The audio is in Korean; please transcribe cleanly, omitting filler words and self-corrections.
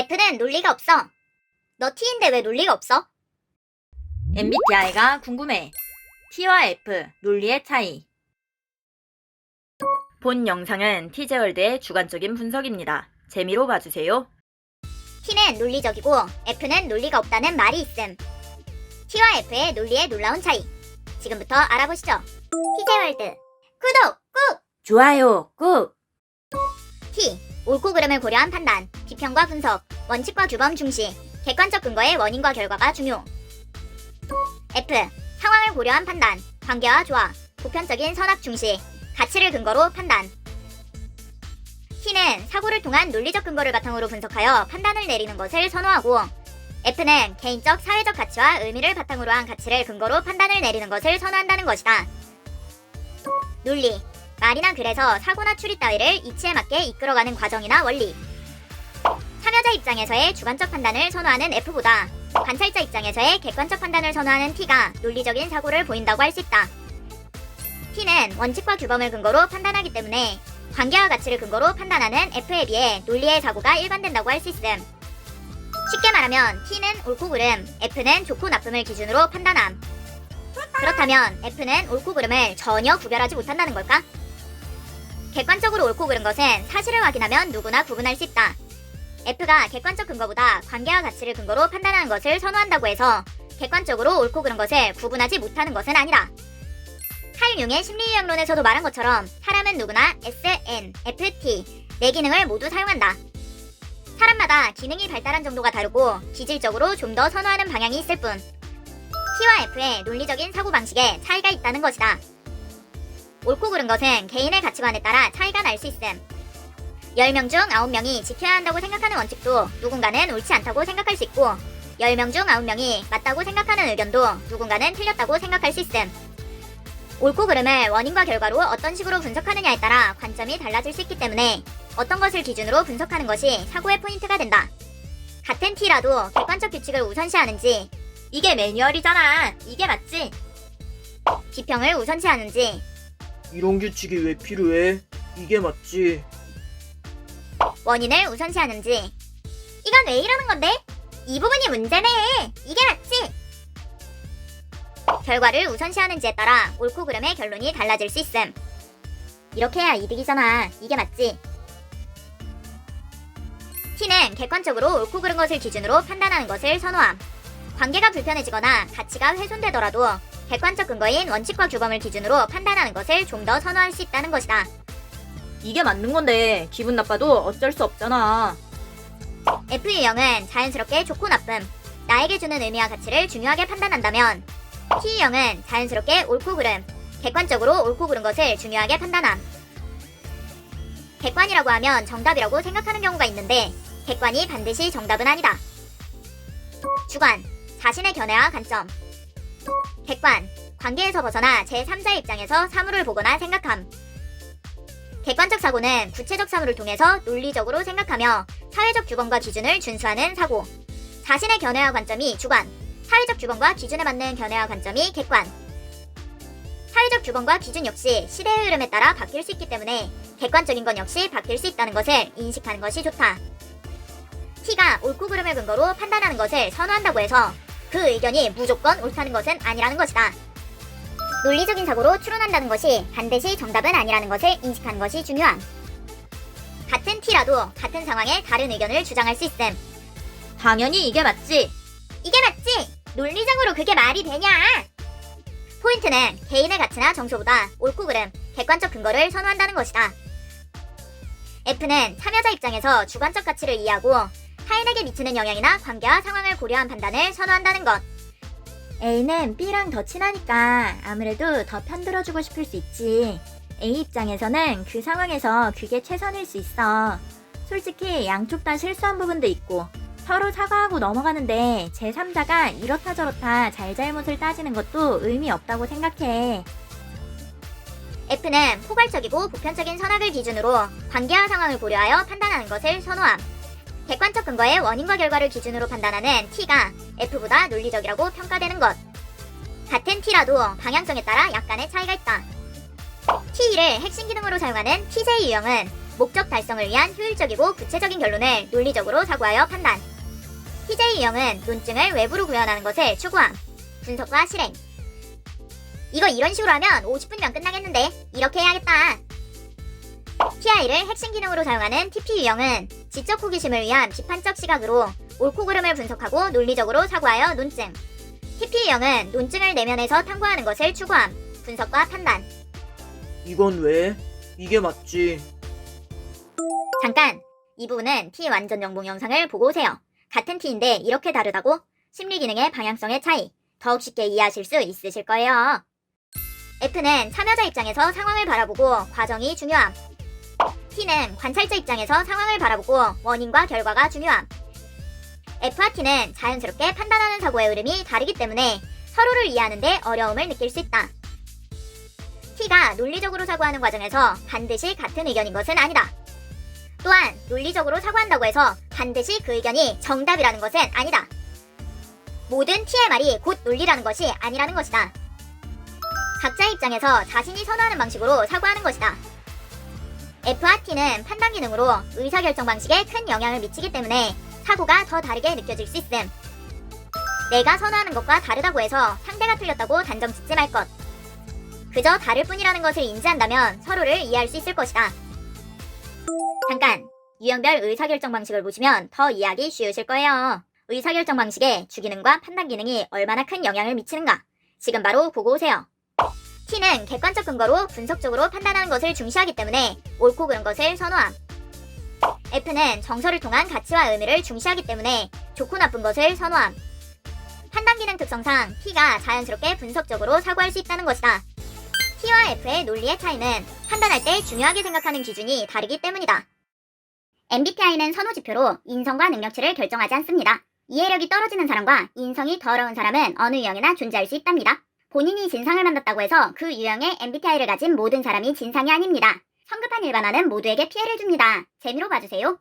F는 논리가 없어. 너 T인데 왜 논리가 없어? MBTI가 궁금해. T와 F, 논리의 차이. 본 영상은 티제월드의 주관적인 분석입니다. 재미로 봐주세요. T는 논리적이고 F는 논리가 없다는 말이 있음. T와 F의 논리의 놀라운 차이. 지금부터 알아보시죠. 티제월드 구독 꾹! 좋아요, 꾹! T. 옳고 그름을 고려한 판단, 비평과 분석, 원칙과 규범 중시, 객관적 근거의 원인과 결과가 중요. F. 상황을 고려한 판단, 관계와 조화, 보편적인 선악 중시, 가치를 근거로 판단. T는 사고를 통한 논리적 근거를 바탕으로 분석하여 판단을 내리는 것을 선호하고, F는 개인적 사회적 가치와 의미를 바탕으로 한 가치를 근거로 판단을 내리는 것을 선호한다는 것이다. 논리. 말이나 글에서 사고나 추리 따위를 이치에 맞게 이끌어가는 과정이나 원리. 참여자 입장에서의 주관적 판단을 선호하는 F보다 관찰자 입장에서의 객관적 판단을 선호하는 T가 논리적인 사고를 보인다고 할 수 있다. T는 원칙과 규범을 근거로 판단하기 때문에 관계와 가치를 근거로 판단하는 F에 비해 논리의 사고가 일관된다고 할 수 있음. 쉽게 말하면 T는 옳고 그름, F는 좋고 나쁨을 기준으로 판단함. 그렇다면 F는 옳고 그름을 전혀 구별하지 못한다는 걸까? 객관적으로 옳고 그른 것은 사실을 확인하면 누구나 구분할 수 있다. F가 객관적 근거보다 관계와 가치를 근거로 판단하는 것을 선호한다고 해서 객관적으로 옳고 그른 것을 구분하지 못하는 것은 아니다. 칼 융의 심리유형론에서도 말한 것처럼 사람은 누구나 S, N, F, T 네 기능을 모두 사용한다. 사람마다 기능이 발달한 정도가 다르고 기질적으로 좀 더 선호하는 방향이 있을 뿐 T와 F의 논리적인 사고방식에 차이가 있다는 것이다. 옳고 그른 것은 개인의 가치관에 따라 차이가 날 수 있음. 10명 중 9명이 지켜야 한다고 생각하는 원칙도 누군가는 옳지 않다고 생각할 수 있고 10명 중 9명이 맞다고 생각하는 의견도 누군가는 틀렸다고 생각할 수 있음. 옳고 그름을 원인과 결과로 어떤 식으로 분석하느냐에 따라 관점이 달라질 수 있기 때문에 어떤 것을 기준으로 분석하는 것이 사고의 포인트가 된다. 같은 T라도 객관적 규칙을 우선시하는지 이게 매뉴얼이잖아. 이게 맞지? 비평을 우선시하는지 이런 규칙이 왜 필요해? 이게 맞지? 원인을 우선시하는지 이건 왜 이러는 건데? 이 부분이 문제네. 이게 맞지? 결과를 우선시하는지에 따라 옳고 그름의 결론이 달라질 수 있음. 이렇게 해야 이득이잖아. 이게 맞지? T는 객관적으로 옳고 그른 것을 기준으로 판단하는 것을 선호함. 관계가 불편해지거나 가치가 훼손되더라도 객관적 근거인 원칙과 규범을 기준으로 판단하는 것을 좀 더 선호할 수 있다는 것이다. 이게 맞는 건데 기분 나빠도 어쩔 수 없잖아. F 유형은 자연스럽게 좋고 나쁨, 나에게 주는 의미와 가치를 중요하게 판단한다면 T 유형은 자연스럽게 옳고 그름, 객관적으로 옳고 그른 것을 중요하게 판단함. 객관이라고 하면 정답이라고 생각하는 경우가 있는데 객관이 반드시 정답은 아니다. 주관, 자신의 견해와 관점. 객관, 관계에서 벗어나 제3자의 입장에서 사물을 보거나 생각함. 객관적 사고는 구체적 사물을 통해서 논리적으로 생각하며 사회적 규범과 기준을 준수하는 사고. 자신의 견해와 관점이 주관, 사회적 규범과 기준에 맞는 견해와 관점이 객관. 사회적 규범과 기준 역시 시대의 흐름에 따라 바뀔 수 있기 때문에 객관적인 것 역시 바뀔 수 있다는 것을 인식하는 것이 좋다. T가 옳고 그름을 근거로 판단하는 것을 선호한다고 해서 그 의견이 무조건 옳다는 것은 아니라는 것이다. 논리적인 사고로 추론한다는 것이 반드시 정답은 아니라는 것을 인식하는 것이 중요함. 같은 T라도 같은 상황에 다른 의견을 주장할 수 있음. 당연히 이게 맞지? 이게 맞지? 논리적으로 그게 말이 되냐? 포인트는 개인의 가치나 정서보다 옳고 그름, 객관적 근거를 선호한다는 것이다. F는 참여자 입장에서 주관적 가치를 이해하고 타인에게 미치는 영향이나 관계와 상황을 고려한 판단을 선호한다는 것. A는 B랑 더 친하니까 아무래도 더 편들어주고 싶을 수 있지. A 입장에서는 그 상황에서 그게 최선일 수 있어. 솔직히 양쪽 다 실수한 부분도 있고 서로 사과하고 넘어가는데 제3자가 이렇다 저렇다 잘잘못을 따지는 것도 의미 없다고 생각해. F는 포괄적이고 보편적인 선악을 기준으로 관계와 상황을 고려하여 판단하는 것을 선호함. 객관적 근거의 원인과 결과를 기준으로 판단하는 T가 F보다 논리적이라고 평가되는 것. 같은 T라도 방향성에 따라 약간의 차이가 있다. T2를 핵심 기능으로 사용하는 TJ 유형은 목적 달성을 위한 효율적이고 구체적인 결론을 논리적으로 사고하여 판단. TJ 유형은 논증을 외부로 구현하는 것을 추구함. 분석과 실행. 이거 이런 식으로 하면 50분이면 끝나겠는데 이렇게 해야겠다. TI를 핵심 기능으로 사용하는 TP 유형은 지적 호기심을 위한 비판적 시각으로 옳고 그름을 분석하고 논리적으로 사고하여 논증. TP 유형은 논증을 내면에서 탐구하는 것을 추구함. 분석과 판단. 이건 왜? 이게 맞지. 잠깐! 이 부분은 T 완전 정복 영상을 보고 오세요. 같은 T인데 이렇게 다르다고? 심리 기능의 방향성의 차이. 더욱 쉽게 이해하실 수 있으실 거예요. F는 참여자 입장에서 상황을 바라보고 과정이 중요함. T는 관찰자 입장에서 상황을 바라보고 원인과 결과가 중요함. F와 T는 자연스럽게 판단하는 사고의 흐름이 다르기 때문에 서로를 이해하는 데 어려움을 느낄 수 있다. T가 논리적으로 사고하는 과정에서 반드시 같은 의견인 것은 아니다. 또한 논리적으로 사고한다고 해서 반드시 그 의견이 정답이라는 것은 아니다. 모든 T의 말이 곧 논리라는 것이 아니라는 것이다. 각자의 입장에서 자신이 선호하는 방식으로 사고하는 것이다. F와 T는 판단 기능으로 의사결정 방식에 큰 영향을 미치기 때문에 사고가 더 다르게 느껴질 수 있음. 내가 선호하는 것과 다르다고 해서 상대가 틀렸다고 단정 짓지 말 것. 그저 다를 뿐이라는 것을 인지한다면 서로를 이해할 수 있을 것이다. 잠깐! 유형별 의사결정 방식을 보시면 더 이해하기 쉬우실 거예요. 의사결정 방식에 주기능과 판단 기능이 얼마나 큰 영향을 미치는가? 지금 바로 보고 오세요. T는 객관적 근거로 분석적으로 판단하는 것을 중시하기 때문에 옳고 그른 것을 선호함. F는 정서를 통한 가치와 의미를 중시하기 때문에 좋고 나쁜 것을 선호함. 판단 기능 특성상 T가 자연스럽게 분석적으로 사고할 수 있다는 것이다. T와 F의 논리의 차이는 판단할 때 중요하게 생각하는 기준이 다르기 때문이다. MBTI는 선호지표로 인성과 능력치를 결정하지 않습니다. 이해력이 떨어지는 사람과 인성이 더러운 사람은 어느 유형이나 존재할 수 있답니다. 본인이 진상을 만났다고 해서 그 유형의 MBTI를 가진 모든 사람이 진상이 아닙니다. 성급한 일반화는 모두에게 피해를 줍니다. 재미로 봐주세요.